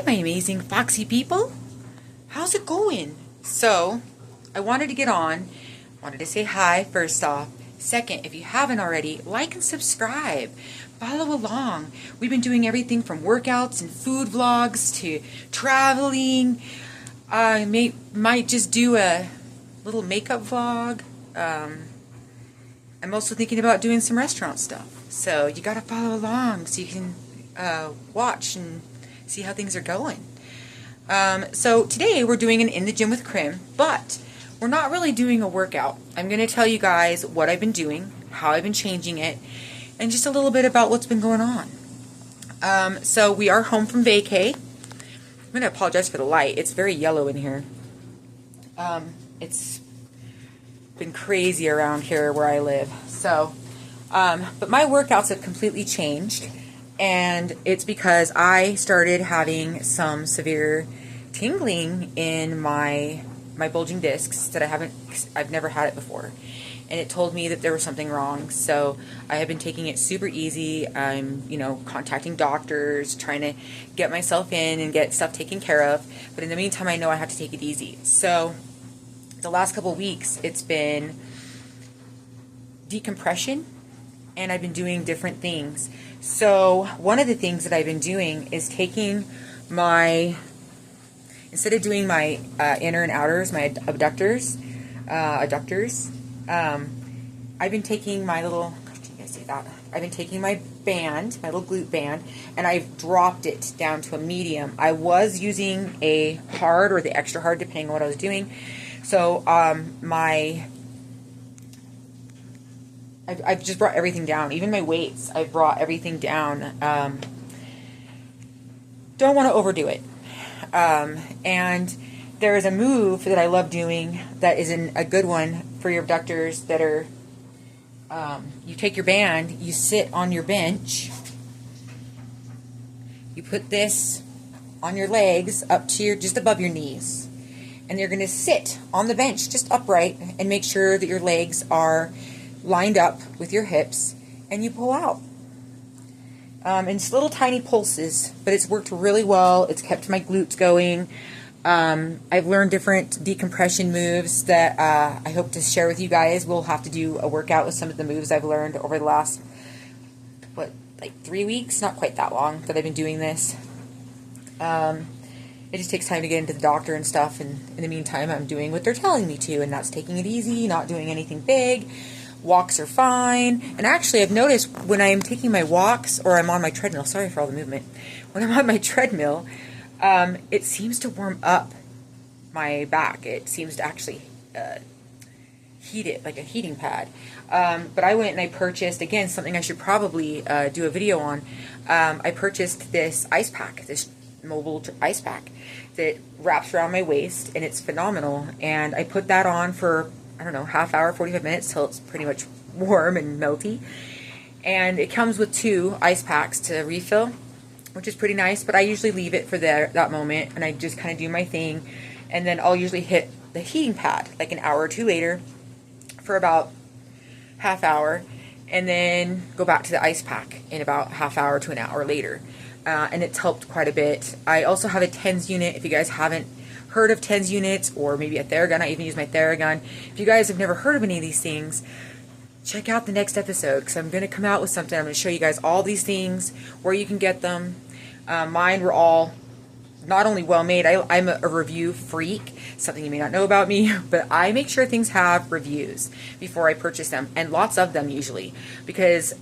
my amazing foxy people. How's it going? So, I wanted to get on. Wanted to say hi, first off. Second, if you haven't already, like and subscribe. Follow along. We've been doing everything from workouts and food vlogs to traveling. I might just do a little makeup vlog. I'm also thinking about doing some restaurant stuff. So you gotta follow along so you can watch and see how things are going. So today we're doing an In the Gym with Crim, but we're not really doing a workout. I'm going to tell you guys what I've been doing, how I've been changing it, and just a little bit about what's been going on. So we are home from vacay. I'm going to apologize for the light. It's very yellow in here. It's been crazy around here where I live. So, but my workouts have completely changed. And it's because I started having some severe tingling in my bulging discs that I've never had it before. And it told me that there was something wrong. So I have been taking it super easy. I'm, contacting doctors, trying to get myself in and get stuff taken care of. But in the meantime, I know I have to take it easy. So the last couple of weeks, it's been decompression, and I've been doing different things. So one of the things that I've been doing is taking instead of doing my inner and outers, my adductors, I've been taking my little, can you guys see that? I've been taking my band, my little glute band, and I've dropped it down to a medium. I was using a hard or the extra hard, depending on what I was doing. So I've just brought everything down. Even my weights, I've brought everything down. Don't want to overdo it. And there is a move that I love doing that is a good one for your abductors that are, you take your band, you sit on your bench, you put this on your legs up to just above your knees. And you're going to sit on the bench just upright and make sure that your legs are lined up with your hips, and you pull out. And it's little tiny pulses, but it's worked really well. It's kept my glutes going. I've learned different decompression moves that I hope to share with you guys. We'll have to do a workout with some of the moves I've learned over the last, 3 weeks? Not quite that long that I've been doing this. It just takes time to get into the doctor and stuff, and in the meantime, I'm doing what they're telling me to, and that's taking it easy, not doing anything big. Walks are fine. And actually, I've noticed when I'm taking my walks or I'm on my treadmill, sorry for all the movement, when I'm on my treadmill, it seems to warm up my back. It seems to actually heat it, like a heating pad. But I went and I purchased, again, something I should probably do a video on. I purchased this ice pack, this mobile ice pack that wraps around my waist, and it's phenomenal. And I put that on for, I don't know, half hour, 45 minutes till it's pretty much warm and melty. And it comes with 2 ice packs to refill, which is pretty nice, but I usually leave it for that moment, and I just kind of do my thing. And then I'll usually hit the heating pad like an hour or 2 later for about half hour, and then go back to the ice pack in about half hour to an hour later. And it's helped quite a bit. I also have a TENS unit. If you guys haven't heard of TENS units, or maybe a Theragun, I even use my Theragun. If you guys have never heard of any of these things, check out the next episode, because I'm going to come out with something. I'm going to show you guys all these things, where you can get them. Mine were all not only well made, I'm a review freak, something you may not know about me, but I make sure things have reviews before I purchase them, and lots of them usually, because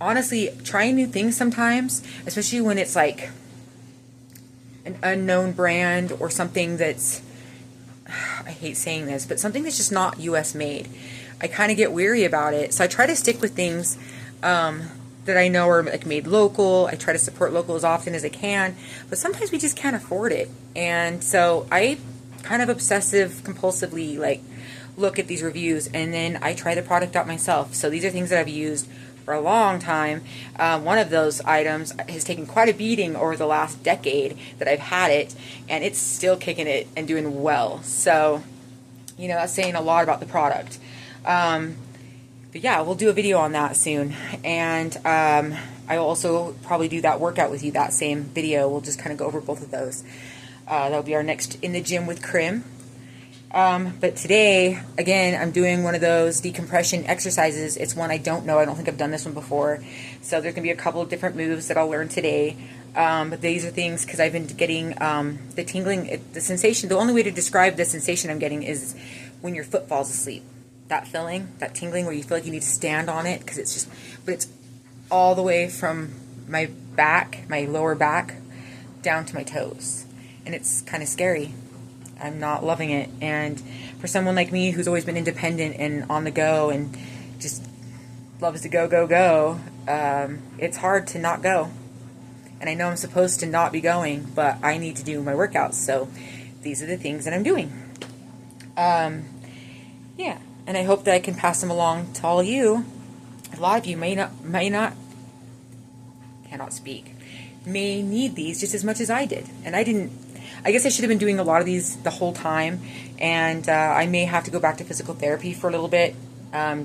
honestly, trying new things sometimes, especially when it's like an unknown brand or something that's, I hate saying this, but something that's just not US made, I kind of get weary about it. So I try to stick with things that I know are like made local. I try to support local as often as I can, but sometimes we just can't afford it. And so I kind of obsessive compulsively look at these reviews, and then I try the product out myself. So these are things that I've used for a long time. One of those items has taken quite a beating over the last decade that I've had it, and it's still kicking it and doing well. So, that's saying a lot about the product. But yeah, we'll do a video on that soon. And I'll also probably do that workout with you, that same video. We'll just kind of go over both of those. That'll be our next In the Gym with Crim. But today, again, I'm doing one of those decompression exercises. It's one I don't know. I don't think I've done this one before. So there's going to be a couple of different moves that I'll learn today. But these are things because I've been getting the tingling, the sensation. The only way to describe the sensation I'm getting is when your foot falls asleep. That feeling, that tingling where you feel like you need to stand on it because it's just, but it's all the way from my back, my lower back, down to my toes. And it's kind of scary. I'm not loving it. And for someone like me who's always been independent and on the go and just loves to go, go, go, it's hard to not go. And I know I'm supposed to not be going, but I need to do my workouts. So these are the things that I'm doing. Yeah. And I hope that I can pass them along to all of you. A lot of you cannot speak, may need these just as much as I did. And I guess I should have been doing a lot of these the whole time, and I may have to go back to physical therapy for a little bit,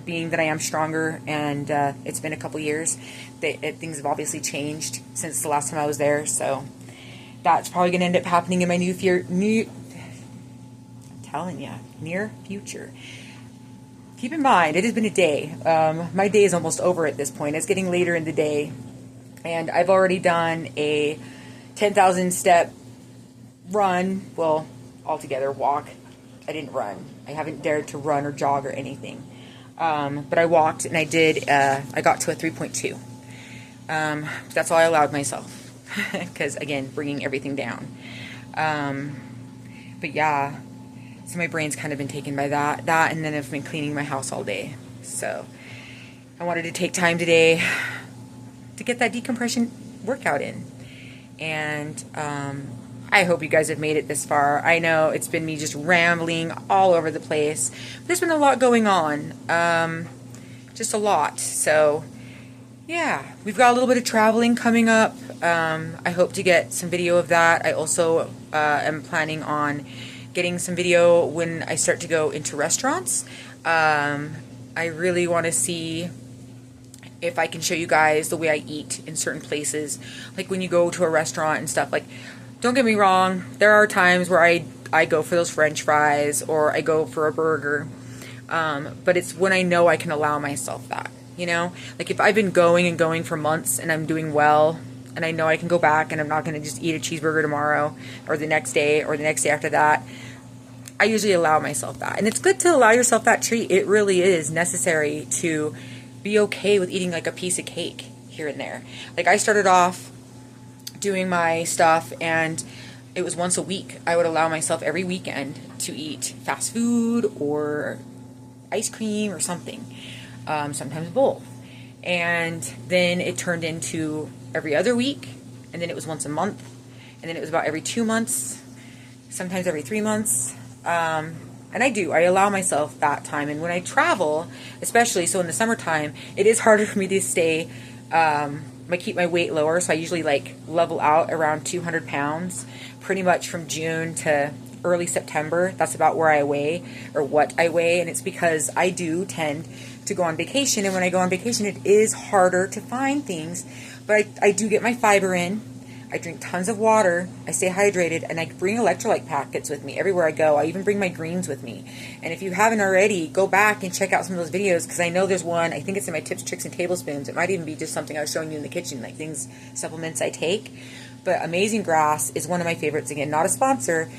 being that I am stronger, and it's been a couple years. Things have obviously changed since the last time I was there, so that's probably going to end up happening in my near future. Keep in mind, it has been a day. My day is almost over at this point. It's getting later in the day, and I've already done a 10,000 step run, well, altogether walk. I didn't run. I haven't dared to run or jog or anything. But I walked, and I got to a 3.2. That's all I allowed myself. Because, again, bringing everything down. But yeah, so my brain's kind of been taken by that, and then I've been cleaning my house all day. So I wanted to take time today to get that decompression workout in. And, I hope you guys have made it this far. I know it's been me just rambling all over the place. There's been a lot going on. Just a lot. So, yeah. We've got a little bit of traveling coming up. I hope to get some video of that. I also am planning on getting some video when I start to go into restaurants. I really want to see if I can show you guys the way I eat in certain places. Like when you go to a restaurant and stuff. Like, don't get me wrong, there are times where I go for those French fries or I go for a burger, but it's when I know I can allow myself that, you know? Like if I've been going and going for months and I'm doing well and I know I can go back and I'm not going to just eat a cheeseburger tomorrow or the next day or the next day after that, I usually allow myself that. And it's good to allow yourself that treat. It really is necessary to be okay with eating like a piece of cake here and there. Like I started off doing my stuff, and it was once a week. I would allow myself every weekend to eat fast food or ice cream or something, sometimes both. And then it turned into every other week, and then it was once a month, and then it was about every 2 months, sometimes every 3 months. And I allow myself that time. And when I travel, especially so in the summertime, it is harder for me to stay I keep my weight lower, so I usually like level out around 200 pounds pretty much from June to early September. That's about where I weigh or what I weigh, and it's because I do tend to go on vacation, and when I go on vacation it is harder to find things, but I do get my fiber in. I drink tons of water, I stay hydrated, and I bring electrolyte packets with me everywhere I go. I even bring my greens with me. And if you haven't already, go back and check out some of those videos, because I know there's one, I think it's in my tips, tricks, and tablespoons. It might even be just something I was showing you in the kitchen, like things, supplements I take. But Amazing Grass is one of my favorites. Again, not a sponsor.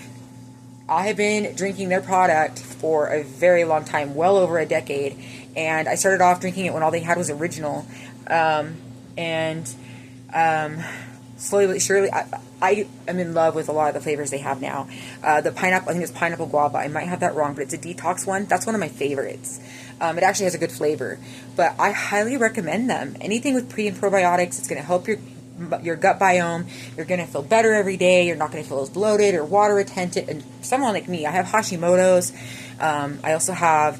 I have been drinking their product for a very long time, well over a decade. And I started off drinking it when all they had was original. Slowly but surely, I am in love with a lot of the flavors they have now. The pineapple, I think it's pineapple guava. I might have that wrong, but it's a detox one. That's one of my favorites. It actually has a good flavor. But I highly recommend them. Anything with pre and probiotics, it's going to help your gut biome. You're going to feel better every day. You're not going to feel as bloated or water retentive. And someone like me, I have Hashimoto's. I also have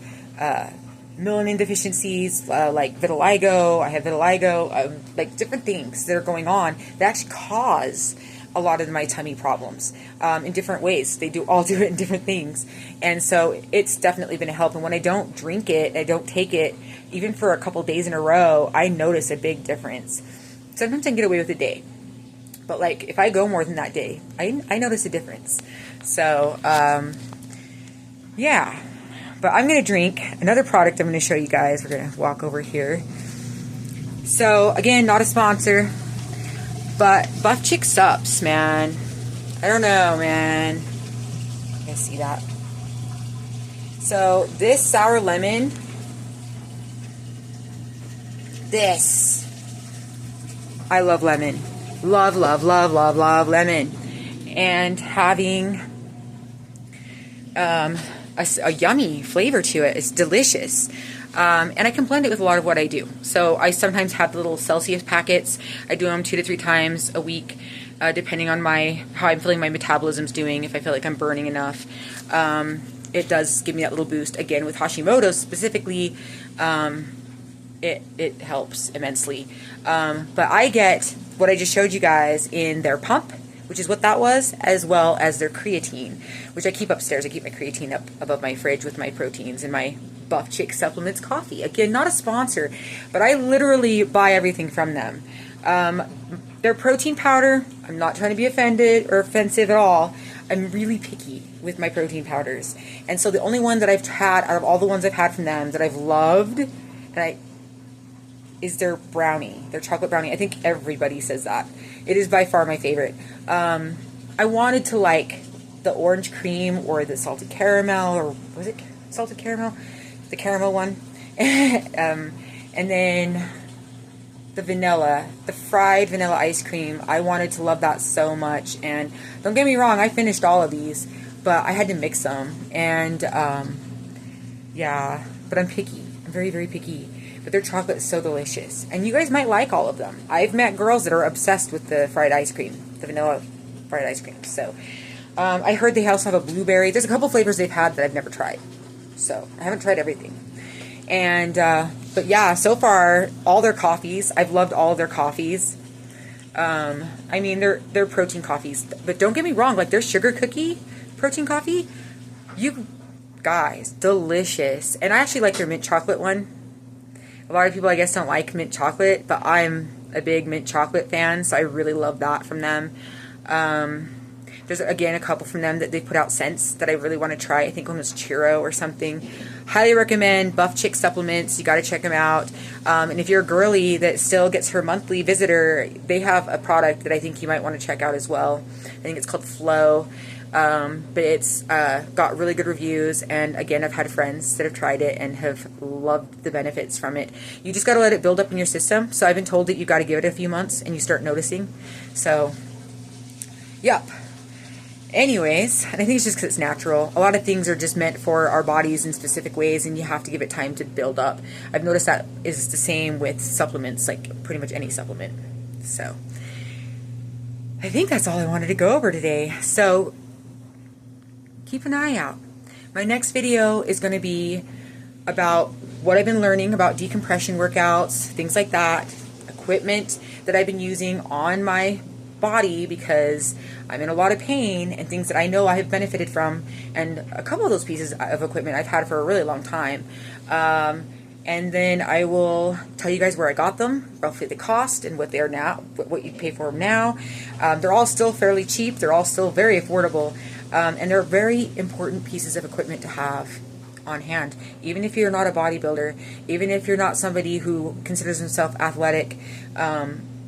melanin deficiencies, like vitiligo. I have vitiligo, like different things that are going on that actually cause a lot of my tummy problems in different ways. They all do it in different things. And so it's definitely been a help. And when I don't drink it, I don't take it, even for a couple days in a row, I notice a big difference. sometimes I can get away with a day. But like if I go more than that day, I notice a difference. So, yeah. But I'm going to drink another product I'm going to show you guys. We're going to walk over here. So, again, not a sponsor. But Buff Chick Sups, man. I don't know, man. You guys see that? So, this sour lemon. This. I love lemon. Love, love, love, love, love lemon. And having a yummy flavor to it. It's delicious. And I can blend it with a lot of what I do. So I sometimes have the little Celsius packets. I do them 2 to 3 times a week, depending on how I'm feeling my metabolism's doing. If I feel like I'm burning enough, it does give me that little boost. Again, with Hashimoto's specifically, it helps immensely. But I get what I just showed you guys in their pump, which is what that was, as well as their creatine, which I keep upstairs. I keep my creatine up above my fridge with my proteins and my Buff Chick Supplements coffee. Again, not a sponsor, but I literally buy everything from them. Their protein powder, I'm not trying to be offended or offensive at all. I'm really picky with my protein powders. And so the only one that I've had out of all the ones I've had from them that I've loved is their brownie, their chocolate brownie. I think everybody says that. It is by far my favorite. I wanted to like the orange cream or the salted caramel, or was it salted caramel? The caramel one. And then the vanilla, the fried vanilla ice cream. I wanted to love that so much. And don't get me wrong, I finished all of these, but I had to mix them. And yeah, but I'm picky. I'm very, very picky. But their chocolate is so delicious. And you guys might like all of them. I've met girls that are obsessed with the fried ice cream, the vanilla fried ice cream. So I heard they also have a blueberry. There's a couple flavors they've had that I've never tried. So I haven't tried everything. And but yeah, so far all their coffees, I've loved all of their coffees. I mean, they're protein coffees, but don't get me wrong, like their sugar cookie protein coffee, you guys, delicious. And I actually like their mint chocolate one. A lot of people, I guess, don't like mint chocolate, but I'm a big mint chocolate fan, so I really love that from them. There's, again, a couple from them that they put out scents that I really want to try. I think one was churro or something. Highly recommend Buff Chick Supplements. You got to check them out. And if you're a girly that still gets her monthly visitor, they have a product that I think you might want to check out as well. I think it's called Flow. But it's got really good reviews, and again, I've had friends that have tried it and have loved the benefits from it. You just got to let it build up in your system. So I've been told that you got to give it a few months and you start noticing. So, yep. Anyways, and I think it's just because it's natural. A lot of things are just meant for our bodies in specific ways, and you have to give it time to build up. I've noticed that is the same with supplements, like pretty much any supplement. So, I think that's all I wanted to go over today. So, keep an eye out. My next video is going to be about what I've been learning about decompression workouts, things like that, equipment that I've been using on my body because I'm in a lot of pain, and things that I know I have benefited from, and a couple of those pieces of equipment I've had for a really long time. And then I will tell you guys where I got them, roughly the cost, and what they are now, what you pay for them now. They're all still fairly cheap. They're all still very affordable. And they're very important pieces of equipment to have on hand. Even if you're not a bodybuilder, even if you're not somebody who considers himself athletic,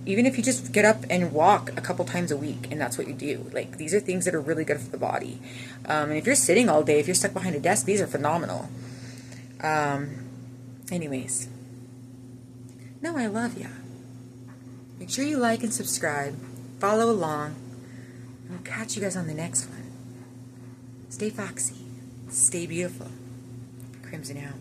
even if you just get up and walk a couple times a week and that's what you do. Like, these are things that are really good for the body. And if you're sitting all day, if you're stuck behind a desk, these are phenomenal. Anyways. No, I love ya. Make sure you like and subscribe. Follow along. And we'll catch you guys on the next one. Stay foxy. Stay beautiful. Crimson out.